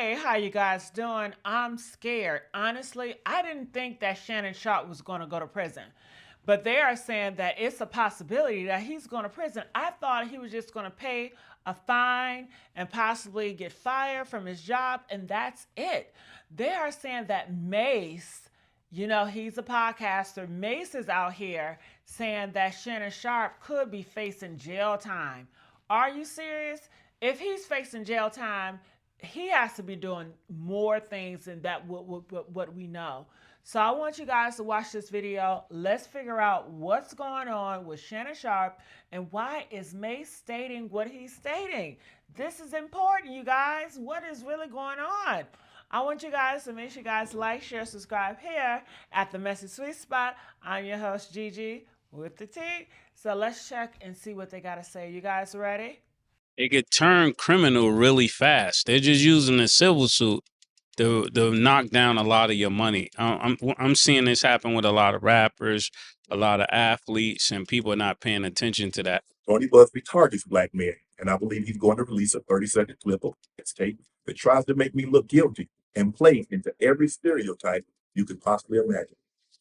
Hey, how you guys doing? I'm scared. Honestly, I didn't think that Shannon Sharpe was going to go to prison. But they are saying that it's a possibility that he's going to prison. I thought he was just going to pay a fine and possibly get fired from his job, and that's it. They are saying that Mase, he's a podcaster. Mase is out here saying that Shannon Sharpe could be facing jail time. Are you serious? If he's facing jail time, he has to be doing more things than that what we know. So I want you guys to watch this video. Let's figure out what's going on with Shannon Sharpe and why is Mase stating what he's stating. This is important, you guys. What is really going on? I want you guys to make sure you guys like, share, subscribe here at the Messy Sweet Spot. I'm your host, Gigi, with the T. So let's check and see what they got to say. You guys ready? It could turn criminal really fast. They're just using a civil suit to knock down a lot of your money. I'm seeing this happen with a lot of rappers, a lot of athletes, and people are not paying attention to that. Tony Busby targets black men, and I believe he's going to release a 30-second clip of his tape that tries to make me look guilty and play into every stereotype you could possibly imagine.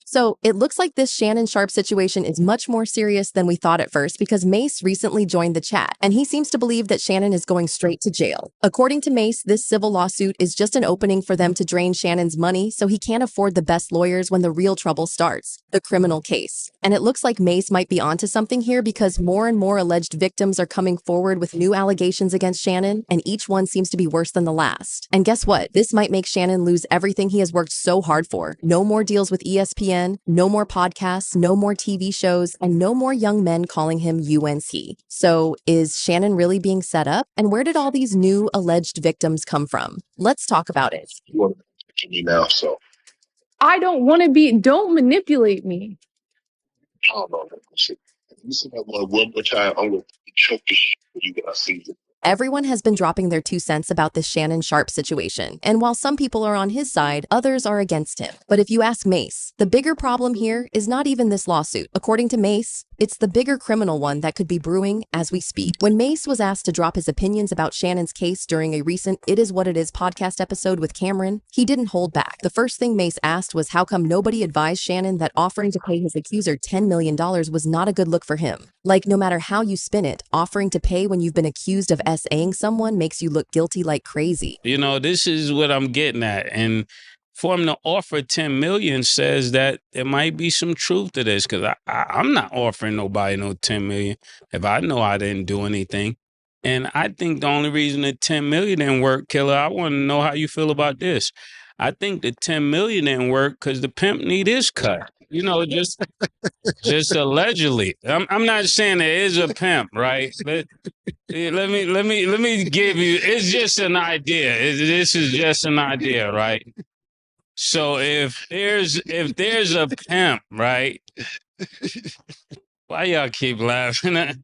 So it looks like this Shannon Sharpe situation is much more serious than we thought at first because Mase recently joined the chat, and he seems to believe that Shannon is going straight to jail. According to Mase, this civil lawsuit is just an opening for them to drain Shannon's money so he can't afford the best lawyers when the real trouble starts, the criminal case. And it looks like Mase might be onto something here because more and more alleged victims are coming forward with new allegations against Shannon, and each one seems to be worse than the last. And guess what? This might make Shannon lose everything he has worked so hard for. No more deals with ESPN, no more podcasts, no more TV shows, and no more young men calling him UNC. So is Shannon really being set up? And where did all these new alleged victims come from? Let's talk about it. You want to me now, so I don't want to be, don't manipulate me. I don't know. Shit. If you see that one more time, I'm going to choke the shit when you get see it. Everyone has been dropping their 2 cents about this Shannon Sharpe situation, and while some people are on his side, others are against him. But if you ask Mase, the bigger problem here is not even this lawsuit. According to Mase, it's the bigger criminal one that could be brewing as we speak. When Mase was asked to drop his opinions about Shannon's case during a recent It Is What It Is podcast episode with Cameron, he didn't hold back. The first thing Mase asked was how come nobody advised Shannon that offering to pay his accuser $10 million was not a good look for him. Like, no matter how you spin it, offering to pay when you've been accused of SAing someone makes you look guilty like crazy. You know, this is what I'm getting at. And for him to offer 10 million says that there might be some truth to this, because I'm not offering nobody no 10 million if I know I didn't do anything. And I think the only reason the 10 million didn't work, Killer, I want to know how you feel about this. I think the 10 million didn't work because the pimp need his cut. You know, just allegedly. I'm not saying there is a pimp, right? But let me give you. It's just an idea. This is just an idea, right? So if there's a pimp, right? Why y'all keep laughing at?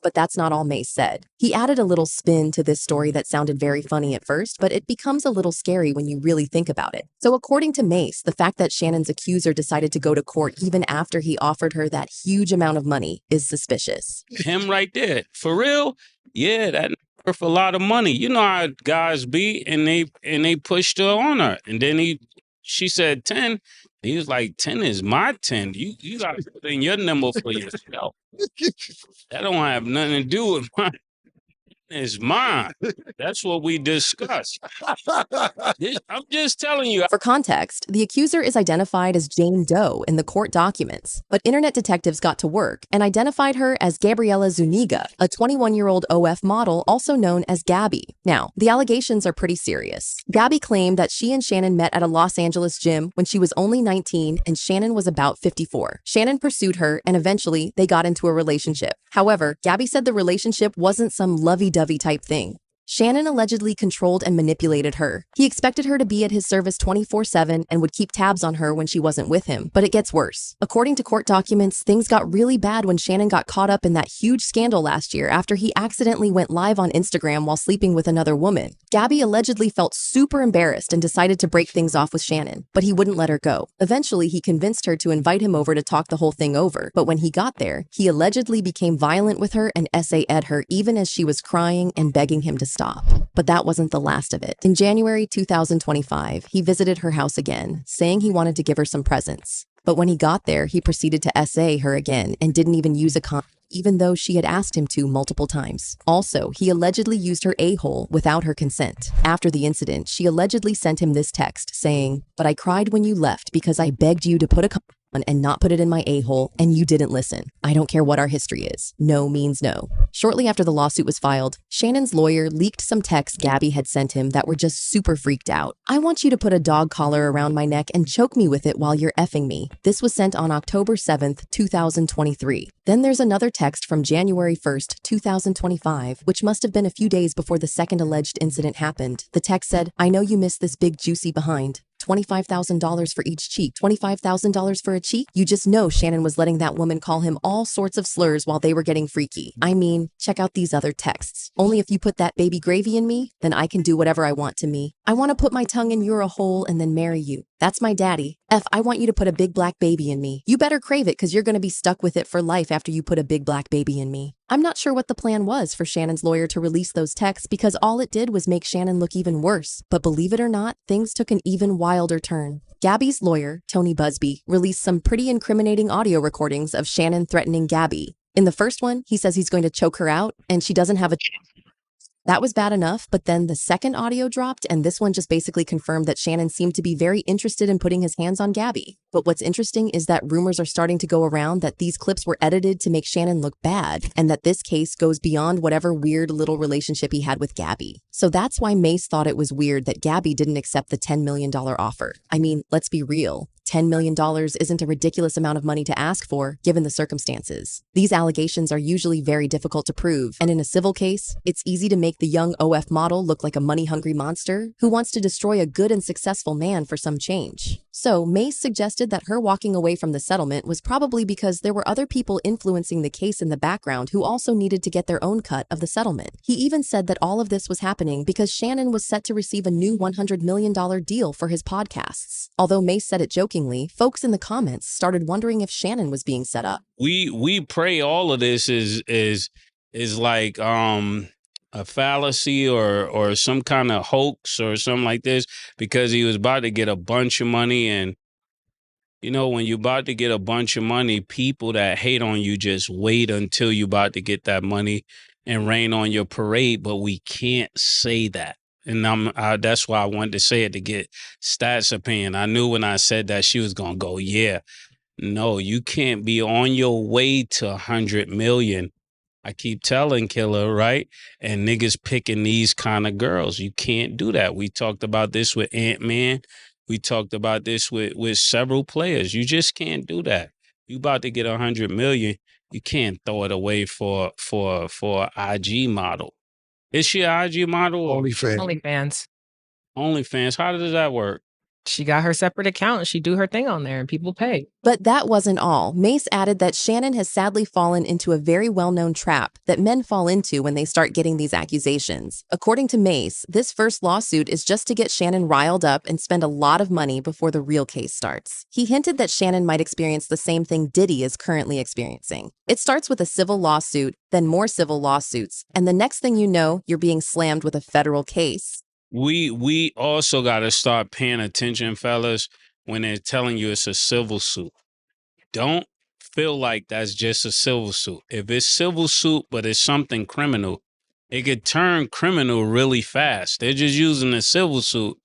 But that's not all Mase said. He added a little spin to this story that sounded very funny at first, but it becomes a little scary when you really think about it. So according to Mase, the fact that Shannon's accuser decided to go to court even after he offered her that huge amount of money is suspicious. Him right there. For real? Yeah, that worth a lot of money. You know how guys be, and they pushed her on her. And then she said 10. He was like, 10 is my 10. You got to put in your number for yourself. That don't have nothing to do with mine. It's mine. That's what we discussed. I'm just telling you. For context, the accuser is identified as Jane Doe in the court documents, but internet detectives got to work and identified her as Gabriela Zuniga, a 21-year-old OF model also known as Gabby. Now, the allegations are pretty serious. Gabby claimed that she and Shannon met at a Los Angeles gym when she was only 19 and Shannon was about 54. Shannon pursued her and eventually they got into a relationship. However, Gabby said the relationship wasn't some lovey-dovey type thing. Shannon allegedly controlled and manipulated her. He expected her to be at his service 24/7 and would keep tabs on her when she wasn't with him. But it gets worse. According to court documents, things got really bad when Shannon got caught up in that huge scandal last year after he accidentally went live on Instagram while sleeping with another woman. Gabby allegedly felt super embarrassed and decided to break things off with Shannon, but he wouldn't let her go. Eventually, he convinced her to invite him over to talk the whole thing over. But when he got there, he allegedly became violent with her and SA'd her even as she was crying and begging him to stop. But that wasn't the last of it. In January 2025, he visited her house again, saying he wanted to give her some presents. But when he got there, he proceeded to SA her again and didn't even use a condom, even though she had asked him to multiple times. Also, he allegedly used her a-hole without her consent. After the incident, she allegedly sent him this text saying, "But I cried when you left because I begged you to put a condom on and not put it in my a-hole, and you didn't listen. I don't care what our history is. No means no." Shortly after the lawsuit was filed, Shannon's lawyer leaked some texts Gabby had sent him that were just super freaked out. "I want you to put a dog collar around my neck and choke me with it while you're effing me." This was sent on October 7th, 2023. Then there's another text from January 1st, 2025, which must have been a few days before the second alleged incident happened. The text said, "I know you miss this big juicy behind. $25,000 for each cheek. $25,000 for a cheek?" You just know Shannon was letting that woman call him all sorts of slurs while they were getting freaky. I mean, check out these other texts. "Only if you put that baby gravy in me, then I can do whatever I want to me. I want to put my tongue in your a hole and then marry you. That's my daddy. I want you to put a big black baby in me. You better crave it because you're going to be stuck with it for life after you put a big black baby in me." I'm not sure what the plan was for Shannon's lawyer to release those texts because all it did was make Shannon look even worse. But believe it or not, things took an even wilder turn. Gabby's lawyer, Tony Busby, released some pretty incriminating audio recordings of Shannon threatening Gabby. In the first one, he says he's going to choke her out and she doesn't have a... That was bad enough, but then the second audio dropped, and this one just basically confirmed that Shannon seemed to be very interested in putting his hands on Gabby. But what's interesting is that rumors are starting to go around that these clips were edited to make Shannon look bad, and that this case goes beyond whatever weird little relationship he had with Gabby. So that's why Mase thought it was weird that Gabby didn't accept the $10 million offer. I mean, let's be real. $10 million isn't a ridiculous amount of money to ask for, given the circumstances. These allegations are usually very difficult to prove, and in a civil case, it's easy to make the young OF model look like a money-hungry monster who wants to destroy a good and successful man for some change. So, Mase suggested that her walking away from the settlement was probably because there were other people influencing the case in the background who also needed to get their own cut of the settlement. He even said that all of this was happening because Shannon was set to receive a new $100 million deal for his podcasts. Although Mase said it jokingly, folks in the comments started wondering if Shannon was being set up. We pray all of this is like a fallacy or some kind of hoax or something like this, because he was about to get a bunch of money. And you know, when you're about to get a bunch of money, people that hate on you just wait until you're about to get that money and rain on your parade. But we can't say that. And that's why I wanted to say it, to get Stats' opinion. I knew when I said that she was going to go, yeah. No, you can't be on your way to 100 million. I keep telling Killer, right? And niggas picking these kind of girls. You can't do that. We talked about this with Ant-Man. We talked about this with several players. You just can't do that. You about to get 100 million. You can't throw it away for a IG model. Is she an IG model? OnlyFans. OnlyFans. How does that work? She got her separate account and she do her thing on there and people pay. But that wasn't all. Mase added that Shannon has sadly fallen into a very well-known trap that men fall into when they start getting these accusations. According to Mase, this first lawsuit is just to get Shannon riled up and spend a lot of money before the real case starts. He hinted that Shannon might experience the same thing Diddy is currently experiencing. It starts with a civil lawsuit, then more civil lawsuits, and the next thing you know, you're being slammed with a federal case. We also got to start paying attention, fellas, when they're telling you it's a civil suit. Don't feel like that's just a civil suit. If it's civil suit, but it's something criminal, it could turn criminal really fast. They're just using a civil suit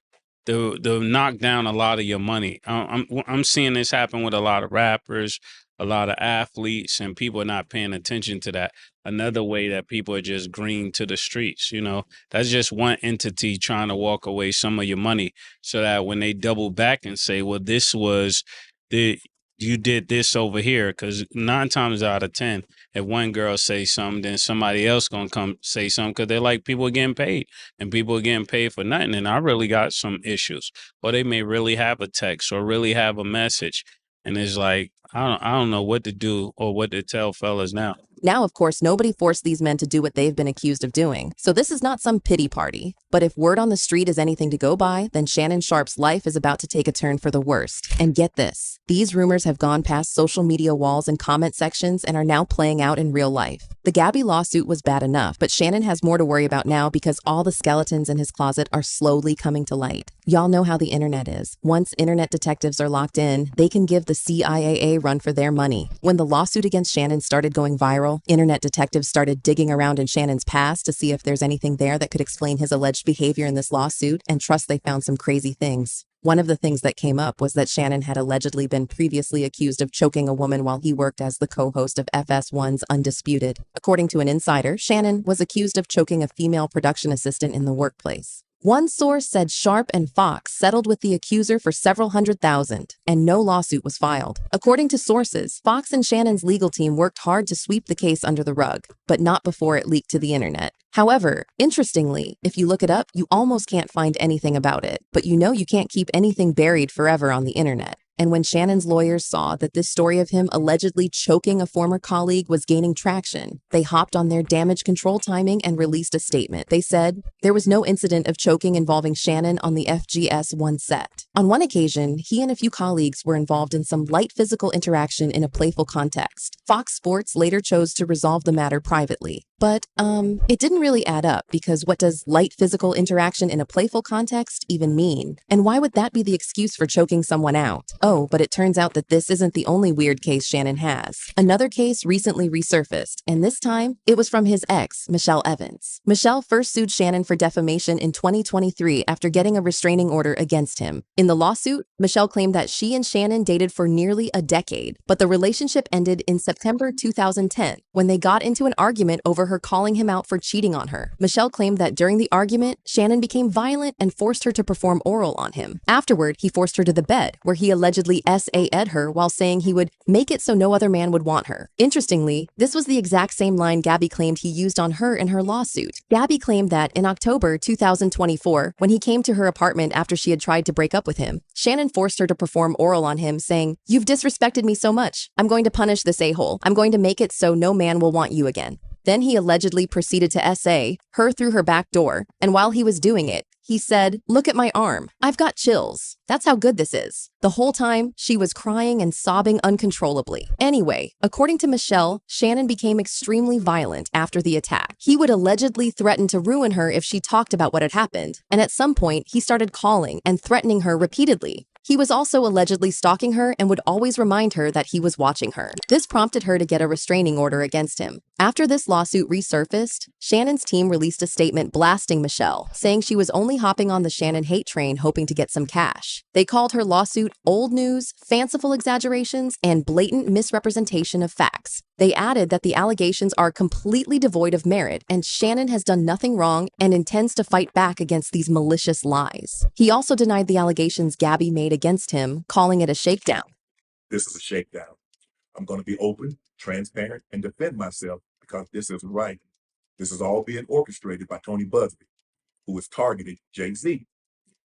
to knock down a lot of your money. I'm seeing this happen with a lot of rappers, a lot of athletes, and people are not paying attention to that. Another way that people are just green to the streets, you know, that's just one entity trying to walk away some of your money, so that when they double back and say, well, this was you did this over here, because 9 times out of 10, if one girl say something, then somebody else gonna come say something, because they're like, people are getting paid, and people are getting paid for nothing. And I really got some issues, or they may really have a text or really have a message, And it's like, I don't know what to do or what to tell fellas now. Now, of course, nobody forced these men to do what they've been accused of doing, so this is not some pity party. But if word on the street is anything to go by, then Shannon Sharpe's life is about to take a turn for the worst. And get this, these rumors have gone past social media walls and comment sections and are now playing out in real life. The Gabby lawsuit was bad enough, but Shannon has more to worry about now because all the skeletons in his closet are slowly coming to light. Y'all know how the internet is. Once internet detectives are locked in, they can give the CIA a run for their money. When the lawsuit against Shannon started going viral, internet detectives started digging around in Shannon's past to see if there's anything there that could explain his alleged behavior in this lawsuit, and trust they found some crazy things. One of the things that came up was that Shannon had allegedly been previously accused of choking a woman while he worked as the co-host of FS1's Undisputed. According to an insider, Shannon was accused of choking a female production assistant in the workplace. One source said Sharpe and Fox settled with the accuser for several $100,000, and no lawsuit was filed. According to sources, Fox and Shannon's legal team worked hard to sweep the case under the rug, but not before it leaked to the internet. However, interestingly, if you look it up, you almost can't find anything about it. But you know you can't keep anything buried forever on the internet. And when Shannon's lawyers saw that this story of him allegedly choking a former colleague was gaining traction, they hopped on their damage control timing and released a statement. They said, there was no incident of choking involving Shannon on the FGS1 set. On one occasion, he and a few colleagues were involved in some light physical interaction in a playful context. Fox Sports later chose to resolve the matter privately. But, it didn't really add up because what does light physical interaction in a playful context even mean? And why would that be the excuse for choking someone out? Oh, but it turns out that this isn't the only weird case Shannon has. Another case recently resurfaced, and this time, it was from his ex, Michelle Evans. Michelle first sued Shannon for defamation in 2023 after getting a restraining order against him. In the lawsuit, Michelle claimed that she and Shannon dated for nearly a decade, but the relationship ended in September 2010 when they got into an argument over her calling him out for cheating on her. Michelle claimed that during the argument, Shannon became violent and forced her to perform oral on him. Afterward, he forced her to the bed, where he allegedly SA'd her while saying he would make it so no other man would want her. Interestingly, this was the exact same line Gabby claimed he used on her in her lawsuit. Gabby claimed that in October 2024, when he came to her apartment after she had tried to break up with him, Shannon forced her to perform oral on him, saying, "You've disrespected me so much. I'm going to punish this a-hole. I'm going to make it so no man will want you again." Then he allegedly proceeded to SA her through her back door, and while he was doing it, he said, "Look at my arm. I've got chills. That's how good this is." The whole time, she was crying and sobbing uncontrollably. Anyway, according to Michelle, Shannon became extremely violent after the attack. He would allegedly threaten to ruin her if she talked about what had happened, and at some point, he started calling and threatening her repeatedly. He was also allegedly stalking her and would always remind her that he was watching her. This prompted her to get a restraining order against him. After this lawsuit resurfaced, Shannon's team released a statement blasting Michelle, saying she was only hopping on the Shannon hate train hoping to get some cash. They called her lawsuit old news, fanciful exaggerations, and blatant misrepresentation of facts. They added that the allegations are completely devoid of merit and Shannon has done nothing wrong and intends to fight back against these malicious lies. He also denied the allegations Gabby made against him, calling it a shakedown. This is a shakedown. I'm going to be open, transparent, and defend myself because this isn't right. This is all being orchestrated by Tony Busby, who is targeting Jay-Z.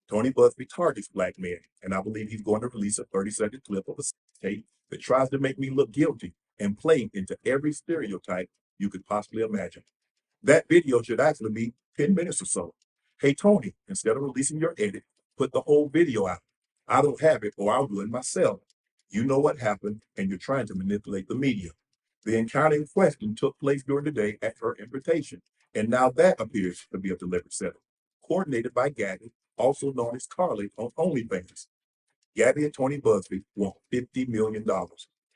Tony Busby targets black men, and I believe he's going to release a 30-second clip of a tape that tries to make me look guilty and play into every stereotype you could possibly imagine. That video should actually be 10 minutes or so. Hey, Tony, instead of releasing your edit, put the whole video out. I don't have it or I'll do it myself. You know what happened, and you're trying to manipulate the media. The encounter in question took place during the day at her invitation, and now that appears to be a deliberate setup, coordinated by Gabby, also known as Carly on OnlyFans. Gabby and Tony Busby want $50 million.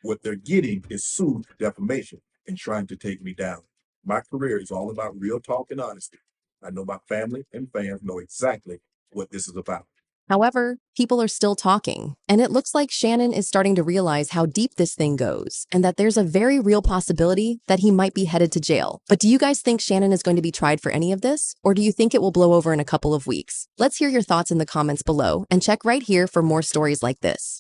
What they're getting is sued for defamation and trying to take me down. My career is all about real talk and honesty. I know my family and fans know exactly what this is about. However, people are still talking, and it looks like Shannon is starting to realize how deep this thing goes, and that there's a very real possibility that he might be headed to jail. But do you guys think Shannon is going to be tried for any of this, or do you think it will blow over in a couple of weeks? Let's hear your thoughts in the comments below, and check right here for more stories like this.